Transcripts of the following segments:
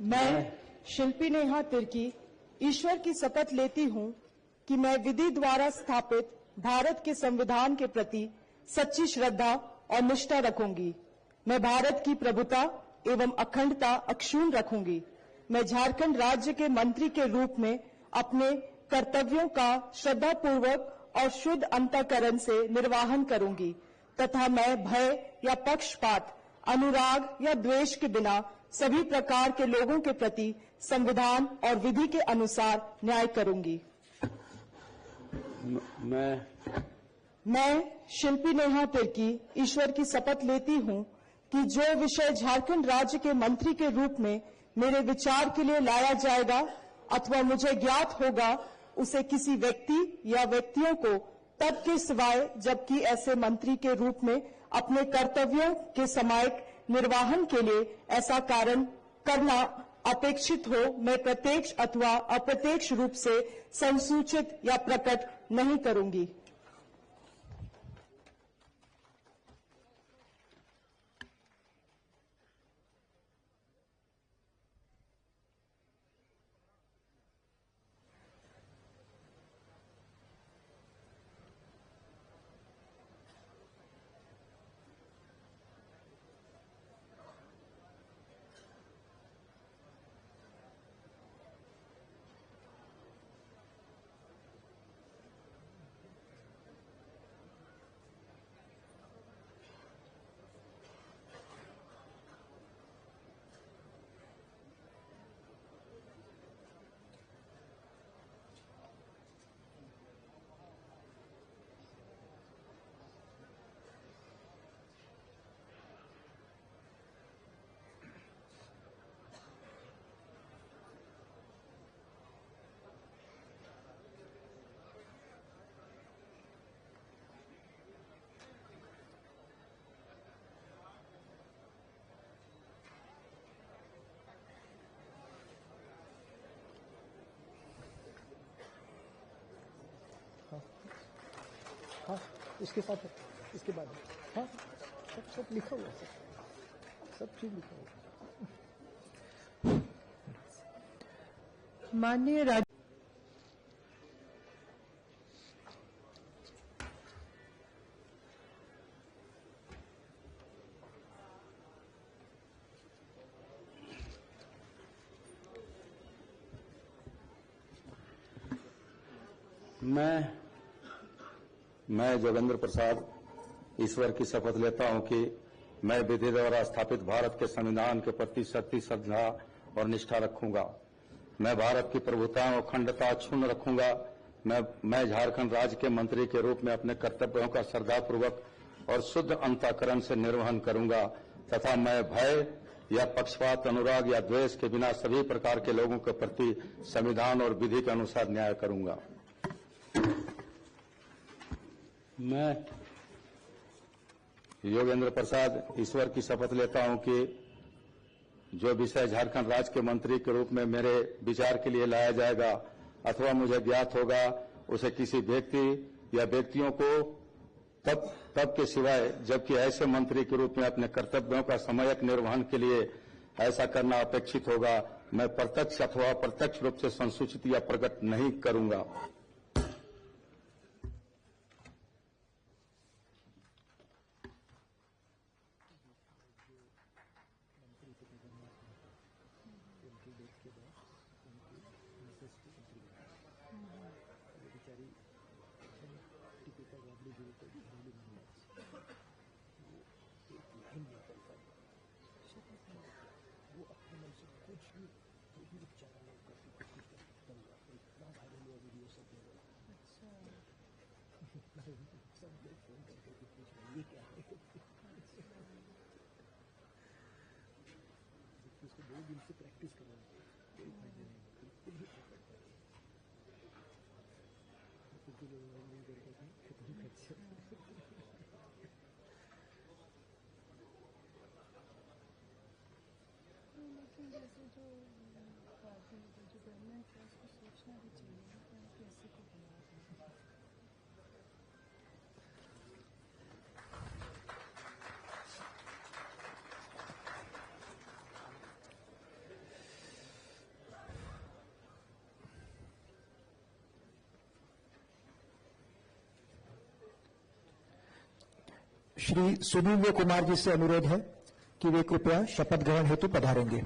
मैं शिल्पी नेहा तिर्की ईश्वर की शपथ लेती हूँ कि मैं विधि द्वारा स्थापित भारत के संविधान के प्रति सच्ची श्रद्धा और निष्ठा रखूंगी। मैं भारत की प्रभुता एवं अखंडता अक्षुण्ण रखूंगी। मैं झारखंड राज्य के मंत्री के रूप में अपने कर्तव्यों का श्रद्धापूर्वक और शुद्ध अंतःकरण से निर्वाहन करूंगी तथा मैं भय या पक्षपात, अनुराग या द्वेष के बिना सभी प्रकार के लोगों के प्रति संविधान और विधि के अनुसार न्याय करूंगी। मैं शिल्पी नेहा तिर्की ईश्वर की शपथ लेती हूँ कि जो विषय झारखंड राज्य के मंत्री के रूप में मेरे विचार के लिए लाया जाएगा अथवा मुझे ज्ञात होगा, उसे किसी व्यक्ति या व्यक्तियों को तब के सिवाय जबकि ऐसे मंत्री के रूप में अपने कर्तव्यों के समायिक निर्वाहन के लिए ऐसा कारण करना अपेक्षित हो, मैं प्रत्यक्ष अथवा अप्रत्यक्ष रूप से संसूचित या प्रकट नहीं करूंगी। हाँ, इसके साथ इसके बाद हाँ सब लिखा हुआ सब चीज लिखा हुआ। माननीय राज्य मैं जोगेंद्र प्रसाद ईश्वर की शपथ लेता हूं कि मैं विधि द्वारा स्थापित भारत के संविधान के प्रति सच्ची श्रद्धा और निष्ठा रखूंगा। मैं भारत की प्रभुता और अखंडता अक्षुण्ण रखूंगा। मैं झारखंड राज्य के मंत्री के रूप में अपने कर्तव्यों का श्रद्धापूर्वक और शुद्ध अंतःकरण से निर्वहन करूंगा तथा मैं भय या पक्षपात, अनुराग या द्वेष के बिना सभी प्रकार के लोगों के प्रति संविधान और विधि के अनुसार न्याय करूंगा। मैं योगेंद्र प्रसाद ईश्वर की शपथ लेता हूं कि जो विषय झारखंड राज्य के मंत्री के रूप में मेरे विचार के लिए लाया जाएगा अथवा मुझे ज्ञात होगा, उसे किसी व्यक्ति या व्यक्तियों को तब के सिवाय जबकि ऐसे मंत्री के रूप में अपने कर्तव्यों का समयक निर्वहन के लिए ऐसा करना अपेक्षित होगा, मैं प्रत्यक्ष अथवा अप्रत्यक्ष रूप से संसूचित या प्रकट नहीं करूंगा। इसको 2 दिन से प्रैक्टिस करना कोई फायदा नहीं, बिल्कुल भी कुछ लोग नहीं करते थे खत्म खर्चे। लेकिन जैसे जो गवर्नमेंट है उसको सोचना भी चाहिए कि कैसे को बना दें। श्री सुनील कुमार जी से अनुरोध है कि वे कृपया शपथ ग्रहण हेतु पधारेंगे।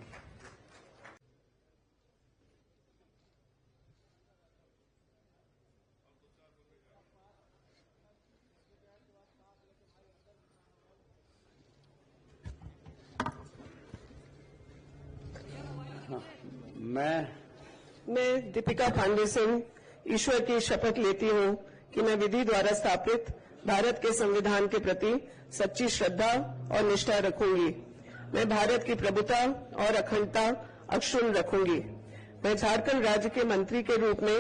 मैं दीपिका पांडे सिंह ईश्वर की शपथ लेती हूँ कि मैं विधि द्वारा स्थापित भारत के संविधान के प्रति सच्ची श्रद्धा और निष्ठा रखूंगी। मैं भारत की प्रभुता और अखंडता अक्षुण्ण रखूंगी। मैं झारखंड राज्य के मंत्री के रूप में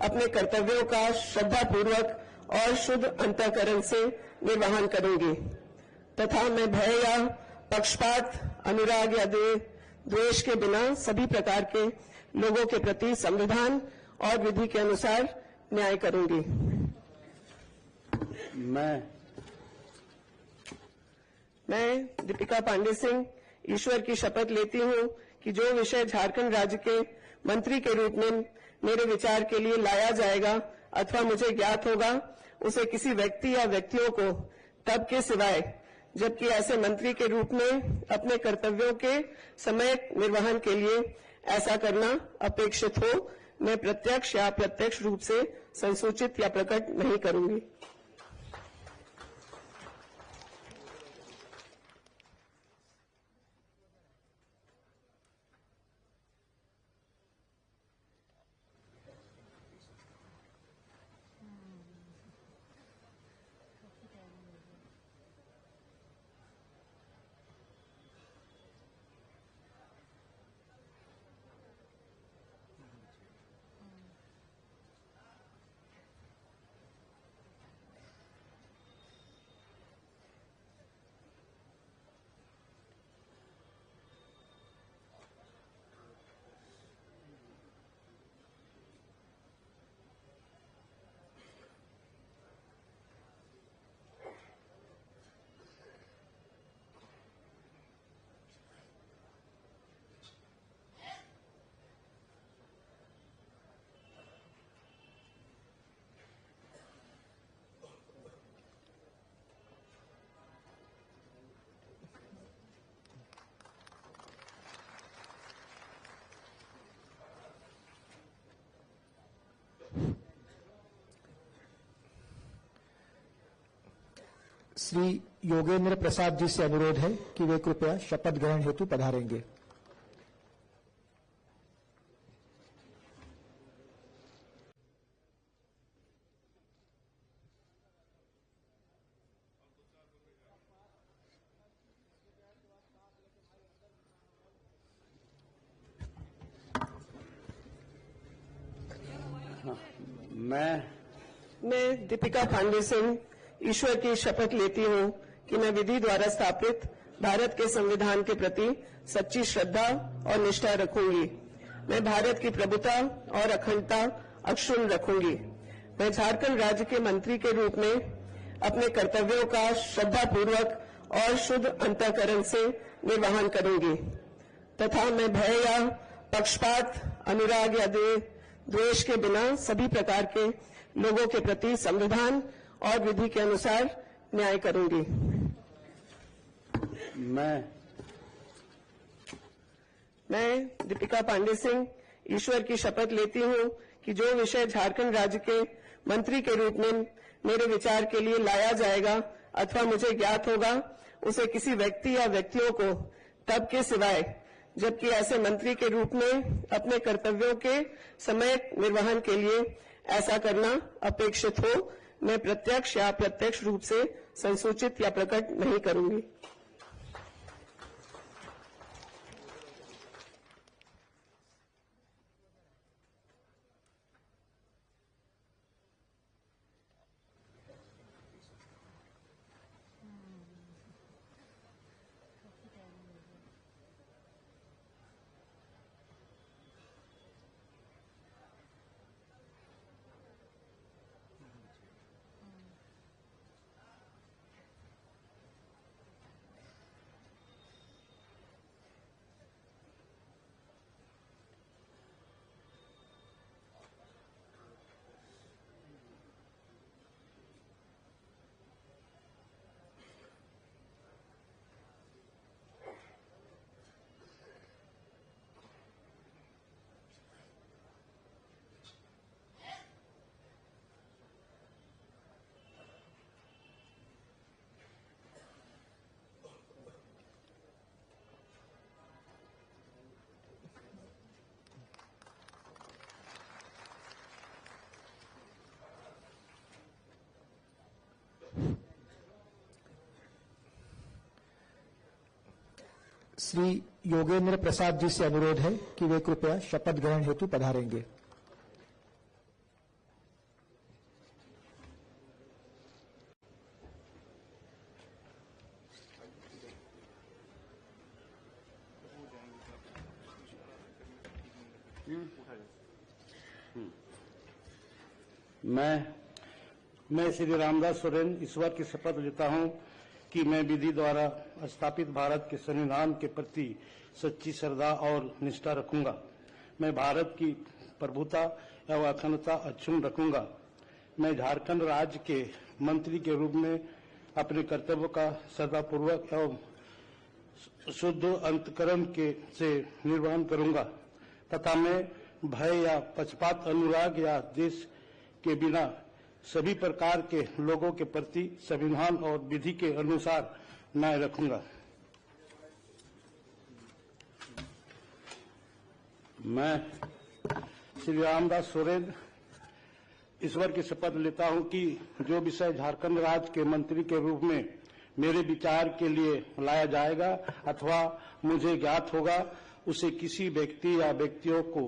अपने कर्तव्यों का श्रद्धापूर्वक और शुद्ध अंतःकरण से निर्वहन करूंगी तथा मैं भय या पक्षपात, अनुराग या द्वेष के बिना सभी प्रकार के लोगों के प्रति संविधान और विधि के अनुसार न्याय करूंगी। मैं दीपिका पांडे सिंह ईश्वर की शपथ लेती हूँ कि जो विषय झारखंड राज्य के मंत्री के रूप में मेरे विचार के लिए लाया जाएगा अथवा मुझे ज्ञात होगा, उसे किसी व्यक्ति या व्यक्तियों को तब के सिवाय जबकि ऐसे मंत्री के रूप में अपने कर्तव्यों के समय निर्वहन के लिए ऐसा करना अपेक्षित हो, मैं प्रत्यक्ष या अप्रत्यक्ष रूप से संसूचित या प्रकट नहीं करूंगी। श्री योगेंद्र प्रसाद जी से अनुरोध है कि वे कृपया शपथ ग्रहण हेतु पधारेंगे। मैं दीपिका पांडे सिंह ईश्वर की शपथ लेती हूँ कि मैं विधि द्वारा स्थापित भारत के संविधान के प्रति सच्ची श्रद्धा और निष्ठा रखूंगी। मैं भारत की प्रभुता और अखंडता अक्षुण्ण रखूंगी। मैं झारखंड राज्य के मंत्री के रूप में अपने कर्तव्यों का श्रद्धापूर्वक और शुद्ध अंतःकरण से निर्वहन करूंगी तथा मैं भय या पक्षपात, अनुराग या द्वेष के बिना सभी प्रकार के लोगों के प्रति संविधान और विधि के अनुसार न्याय करूंगी। मैं दीपिका पांडे सिंह ईश्वर की शपथ लेती हूँ कि जो विषय झारखंड राज्य के मंत्री के रूप में मेरे विचार के लिए लाया जाएगा अथवा मुझे ज्ञात होगा, उसे किसी व्यक्ति या व्यक्तियों को तब के सिवाय जबकि ऐसे मंत्री के रूप में अपने कर्तव्यों के समय निर्वहन के लिए ऐसा करना अपेक्षित हो, मैं प्रत्यक्ष या अप्रत्यक्ष रूप से संसूचित या प्रकट नहीं करूंगी। श्री योगेंद्र प्रसाद जी से अनुरोध है कि वे कृपया शपथ ग्रहण हेतु पधारेंगे। मैं श्री रामदास सोरेन ईश्वर की शपथ लेता हूं कि मैं विधि द्वारा स्थापित भारत के संविधान के प्रति सच्ची श्रद्धा और निष्ठा रखूंगा। मैं भारत की प्रभुता एवं अखंडता अक्षुण्ण रखूंगा। मैं झारखंड राज्य के मंत्री के रूप में अपने कर्तव्यों का श्रद्धापूर्वक एवं शुद्ध अंतकरण से निर्वहन करूंगा तथा मैं भय या पक्षपात, अनुराग या देश के बिना सभी प्रकार के लोगों के प्रति संविधान और विधि के अनुसार न्याय रखूंगा। मैं श्री रामदास सोरेन ईश्वर की शपथ लेता हूं कि जो विषय झारखंड राज्य के मंत्री के रूप में मेरे विचार के लिए लाया जाएगा अथवा मुझे ज्ञात होगा, उसे किसी व्यक्ति या व्यक्तियों को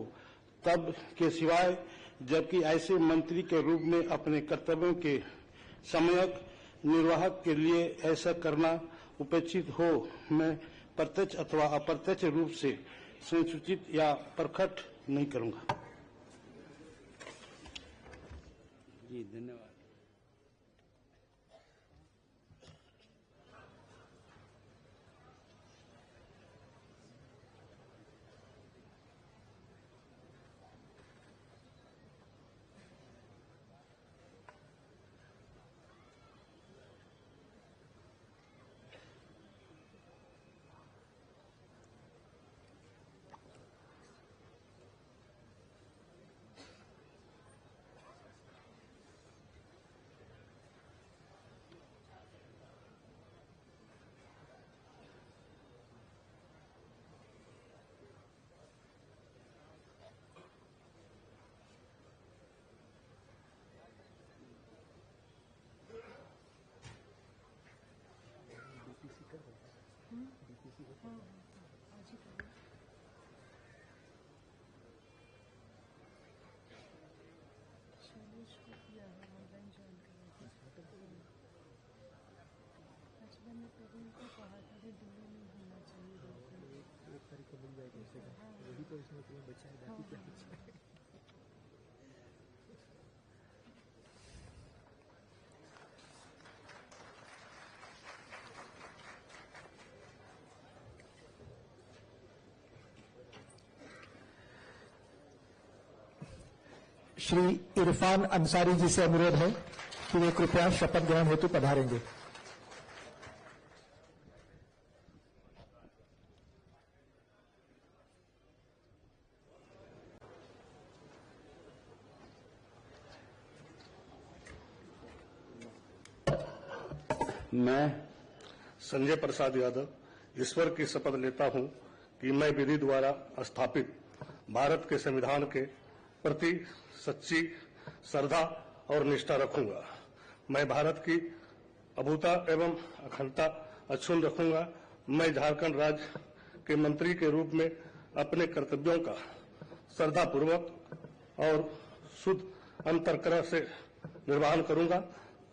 तब के सिवाय जबकि ऐसे मंत्री के रूप में अपने कर्तव्यों के सम्यक निर्वाह के लिए ऐसा करना उपेक्षित हो, मैं प्रत्यक्ष अथवा अप्रत्यक्ष रूप से संसूचित या प्रकट नहीं करूंगा। जी धन्यवाद। शैलेश को किया है ऑनलाइन ज्वाइन करने के। अच्छा, मैंने प्रवीण को कहा था कि दिल्ली में होना चाहिए। एक तारीख को मिल जाएगा उसे, वही तो इसमें तुम्हें बचा है, बाकी क्या बचा है। श्री इरफान अंसारी जी से अनुरोध है कि वे कृपया शपथ ग्रहण हेतु पधारेंगे। मैं संजय प्रसाद यादव ईश्वर की शपथ लेता हूं कि मैं विधि द्वारा स्थापित भारत के संविधान के प्रति सच्ची श्रद्धा और निष्ठा रखूंगा। मैं भारत की अभूता एवं अखंडता अक्षुण्ण रखूंगा। मैं झारखंड राज्य के मंत्री के रूप में अपने कर्तव्यों का श्रद्धापूर्वक और शुद्ध अंतःकरण से निर्वहन करूंगा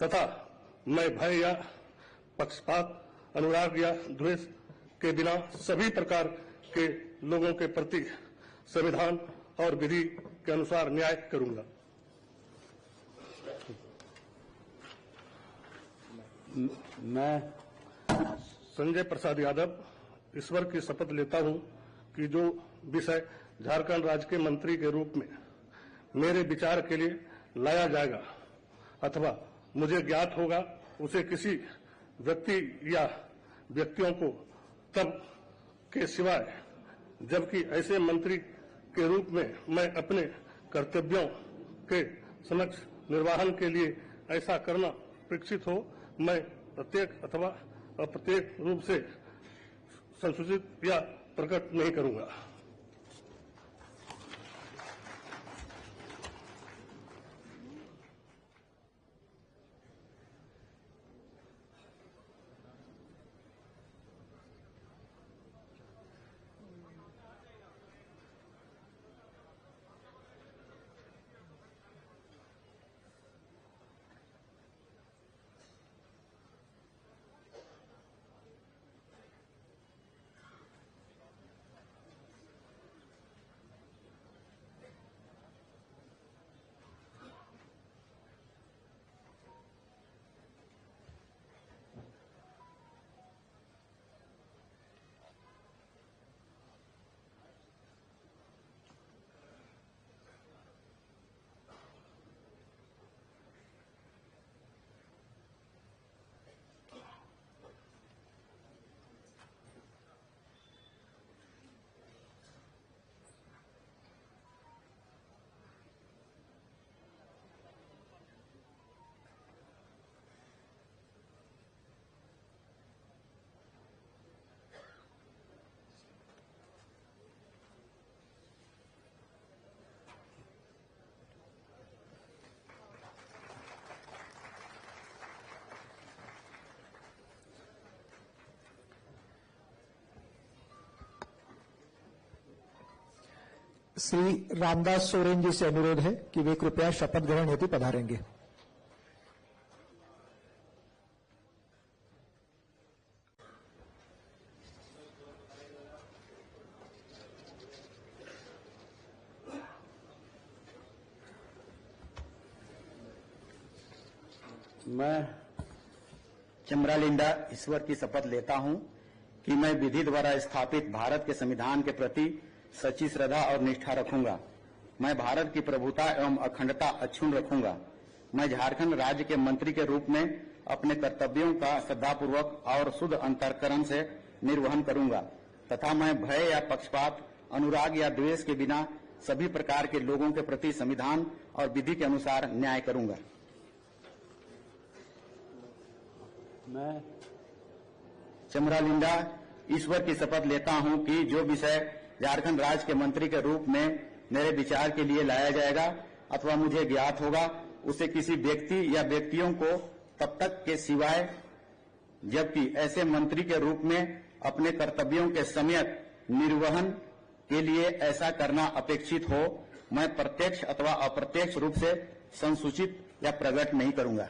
तथा मैं भय या पक्षपात, अनुराग या द्वेष के बिना सभी प्रकार के लोगों के प्रति संविधान और विधि के अनुसार न्याय करूंगा। मैं संजय प्रसाद यादव ईश्वर की शपथ लेता हूं कि जो विषय झारखंड राज्य के मंत्री के रूप में मेरे विचार के लिए लाया जाएगा अथवा मुझे ज्ञात होगा, उसे किसी व्यक्ति या व्यक्तियों को तब के सिवाय जबकि ऐसे मंत्री के रूप में मैं अपने कर्तव्यों के समक्ष निर्वहन के लिए ऐसा करना अपेक्षित हो, मैं प्रत्येक अथवा अप्रत्येक रूप से संसूचित या प्रकट नहीं करूंगा। श्री रामदास सोरेन जी से अनुरोध है कि वे कृपया शपथ ग्रहण हेतु पधारेंगे। मैं चमरालिंडा ईश्वर की शपथ लेता हूं कि मैं विधि द्वारा स्थापित भारत के संविधान के प्रति सच्ची श्रद्धा और निष्ठा रखूंगा। मैं भारत की प्रभुता एवं अखंडता अक्षुण्ण रखूंगा। मैं झारखंड राज्य के मंत्री के रूप में अपने कर्तव्यों का श्रद्धापूर्वक और शुद्ध अंतःकरण से निर्वहन करूंगा तथा मैं भय या पक्षपात, अनुराग या द्वेष के बिना सभी प्रकार के लोगों के प्रति संविधान और विधि के अनुसार न्याय करूंगा। मैं चमरालिंडा ईश्वर की शपथ लेता हूं कि जो विषय झारखंड राज्य के मंत्री के रूप में मेरे विचार के लिए लाया जाएगा अथवा मुझे ज्ञात होगा, उसे किसी व्यक्ति या व्यक्तियों को तब तक के सिवाय जबकि ऐसे मंत्री के रूप में अपने कर्तव्यों के समेत निर्वहन के लिए ऐसा करना अपेक्षित हो, मैं प्रत्यक्ष अथवा अप्रत्यक्ष रूप से संसूचित या प्रकट नहीं करूंगा।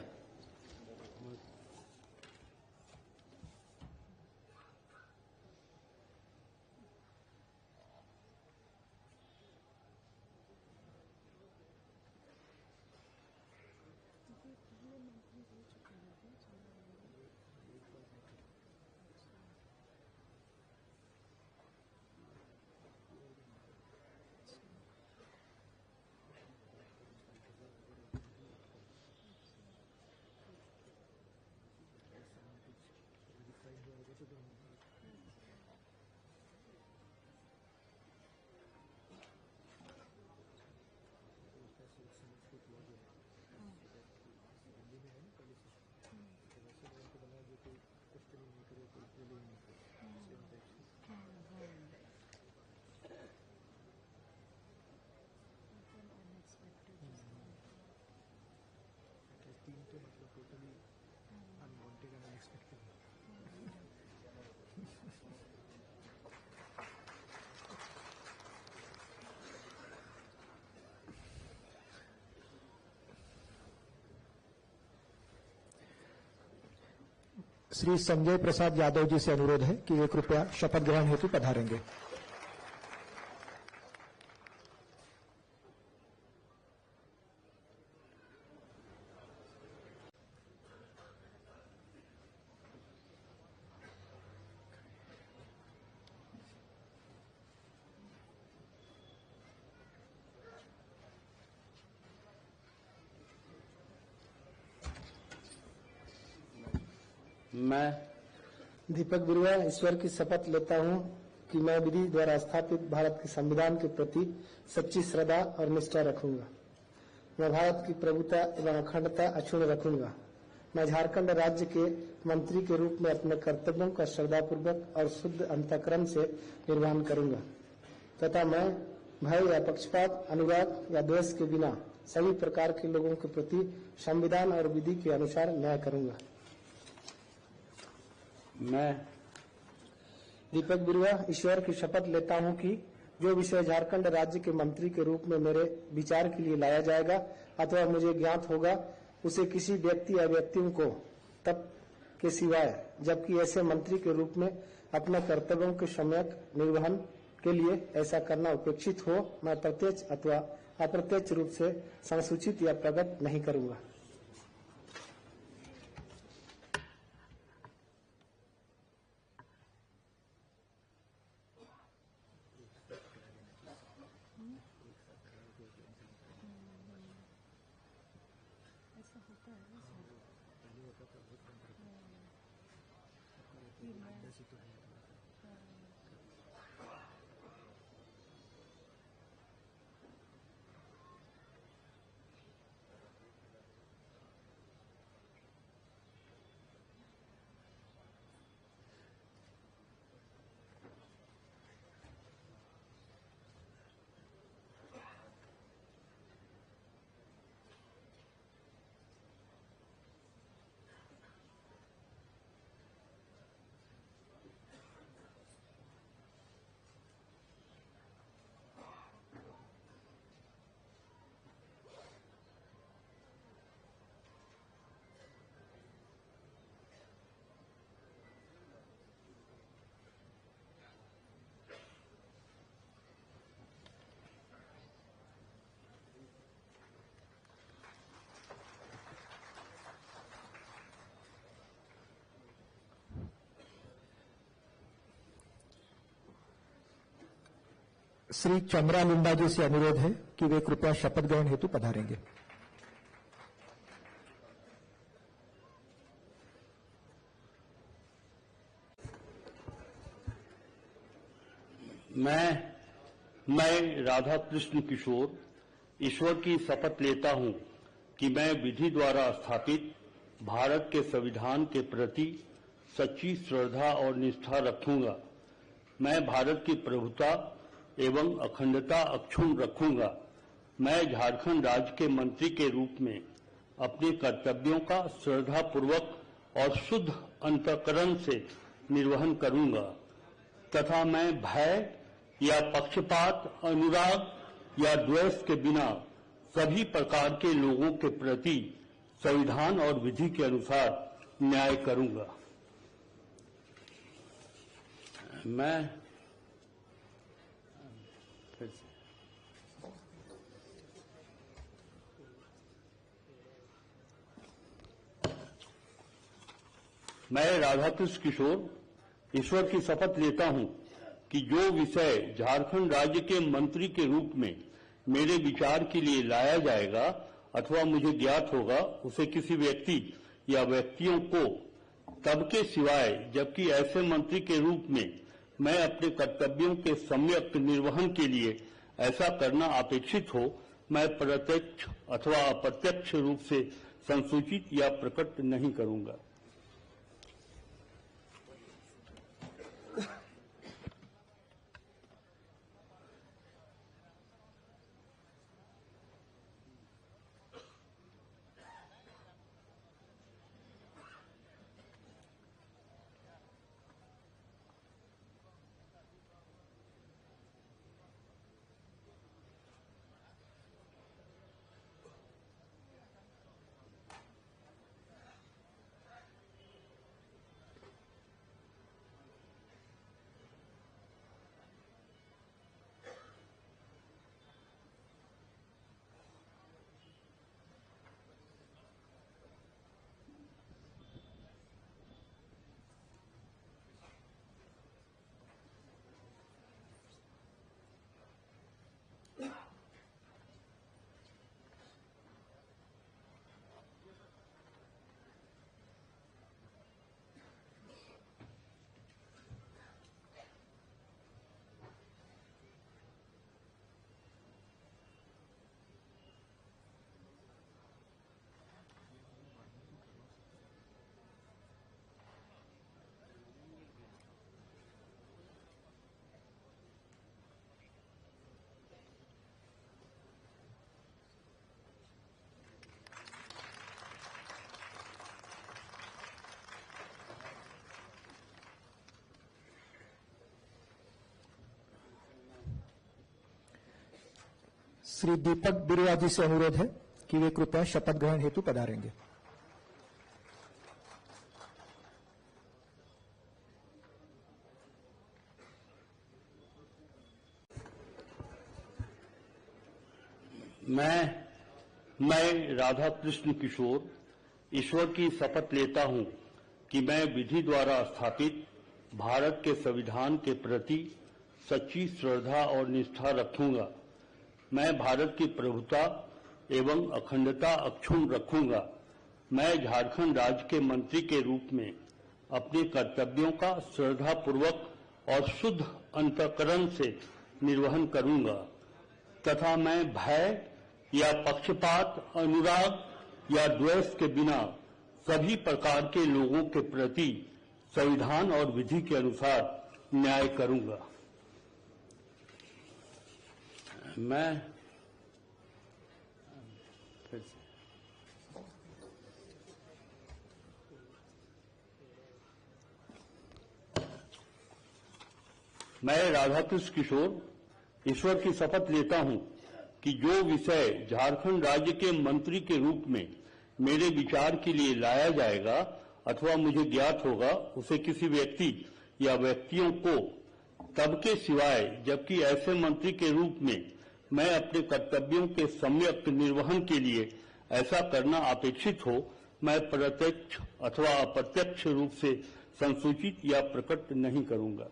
श्री संजय प्रसाद यादव जी से अनुरोध है कि वे कृपया शपथ ग्रहण हेतु पधारेंगे। मैं दीपक बिरुआ ईश्वर की शपथ लेता हूं कि मैं विधि द्वारा स्थापित भारत के संविधान के प्रति सच्ची श्रद्धा और निष्ठा रखूंगा। मैं भारत की प्रभुता एवं अखंडता अक्षुण्ण रखूंगा। मैं झारखंड राज्य के मंत्री के रूप में अपने कर्तव्यों का श्रद्धापूर्वक और शुद्ध अंतःकरण से निर्वहन करूंगा तथा मैं भय या पक्षपात, अनुराग या द्वेष के बिना सभी प्रकार के लोगों के प्रति संविधान और विधि के अनुसार न्याय करूंगा। मैं दीपक बिरुआ ईश्वर की शपथ लेता हूं कि जो विषय झारखंड राज्य के मंत्री के रूप में मेरे विचार के लिए लाया जाएगा अथवा मुझे ज्ञात होगा, उसे किसी व्यक्ति या व्यक्तियों को तब के सिवाय जबकि ऐसे मंत्री के रूप में अपने कर्तव्यों के सम्यक निर्वहन के लिए ऐसा करना अपेक्षित हो, मैं प्रत्यक्ष अथवा अप्रत्यक्ष रूप से संसूचित या प्रकट नहीं करूंगा। ऐसा होता है ना सर। श्री चंद्रा लिंबा जी से अनुरोध है कि वे कृपया शपथ ग्रहण हेतु पधारेंगे। मैं राधा कृष्ण किशोर ईश्वर की शपथ लेता हूं कि मैं विधि द्वारा स्थापित भारत के संविधान के प्रति सच्ची श्रद्धा और निष्ठा रखूंगा। मैं भारत की प्रभुता एवं अखंडता अक्षुण्ण रखूंगा। मैं झारखंड राज्य के मंत्री के रूप में अपने कर्तव्यों का श्रद्धापूर्वक और शुद्ध अंतःकरण से निर्वहन करूंगा तथा मैं भय या पक्षपात, अनुराग या द्वेष के बिना सभी प्रकार के लोगों के प्रति संविधान और विधि के अनुसार न्याय करूंगा। मैं राधाकृष्ण किशोर ईश्वर की शपथ लेता हूं कि जो विषय झारखंड राज्य के मंत्री के रूप में मेरे विचार के लिए लाया जाएगा अथवा मुझे ज्ञात होगा, उसे किसी व्यक्ति या व्यक्तियों को तब के सिवाय जबकि ऐसे मंत्री के रूप में मैं अपने कर्तव्यों के सम्यक निर्वहन के लिए ऐसा करना अपेक्षित हो, मैं प्रत्यक्ष अथवा अप्रत्यक्ष रूप से संसूचित या प्रकट नहीं करूंगा। श्री दीपक बिरुआ जी से अनुरोध है कि वे कृपया शपथ ग्रहण हेतु पधारेंगे। मैं राधा कृष्ण किशोर ईश्वर की शपथ लेता हूं कि मैं विधि द्वारा स्थापित भारत के संविधान के प्रति सच्ची श्रद्धा और निष्ठा रखूंगा। मैं भारत की प्रभुता एवं अखंडता अक्षुण्ण रखूंगा। मैं झारखंड राज्य के मंत्री के रूप में अपने कर्तव्यों का श्रद्धापूर्वक और शुद्ध अंतःकरण से निर्वहन करूंगा तथा मैं भय या पक्षपात, अनुराग या द्वेष के बिना सभी प्रकार के लोगों के प्रति संविधान और विधि के अनुसार न्याय करूंगा। मैं राधाकृष्ण किशोर ईश्वर की शपथ लेता हूं कि जो विषय झारखंड राज्य के मंत्री के रूप में मेरे विचार के लिए लाया जाएगा अथवा मुझे ज्ञात होगा, उसे किसी व्यक्ति या व्यक्तियों को तब के सिवाय जबकि ऐसे मंत्री के रूप में मैं अपने कर्तव्यों के सम्यक निर्वहन के लिए ऐसा करना अपेक्षित हो, मैं प्रत्यक्ष अथवा अप्रत्यक्ष रूप से संसूचित या प्रकट नहीं करूंगा।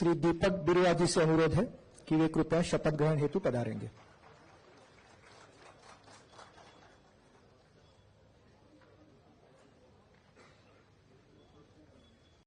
श्री दीपक बिरुआ जी से अनुरोध है कि वे कृपया शपथ ग्रहण हेतु पधारेंगे।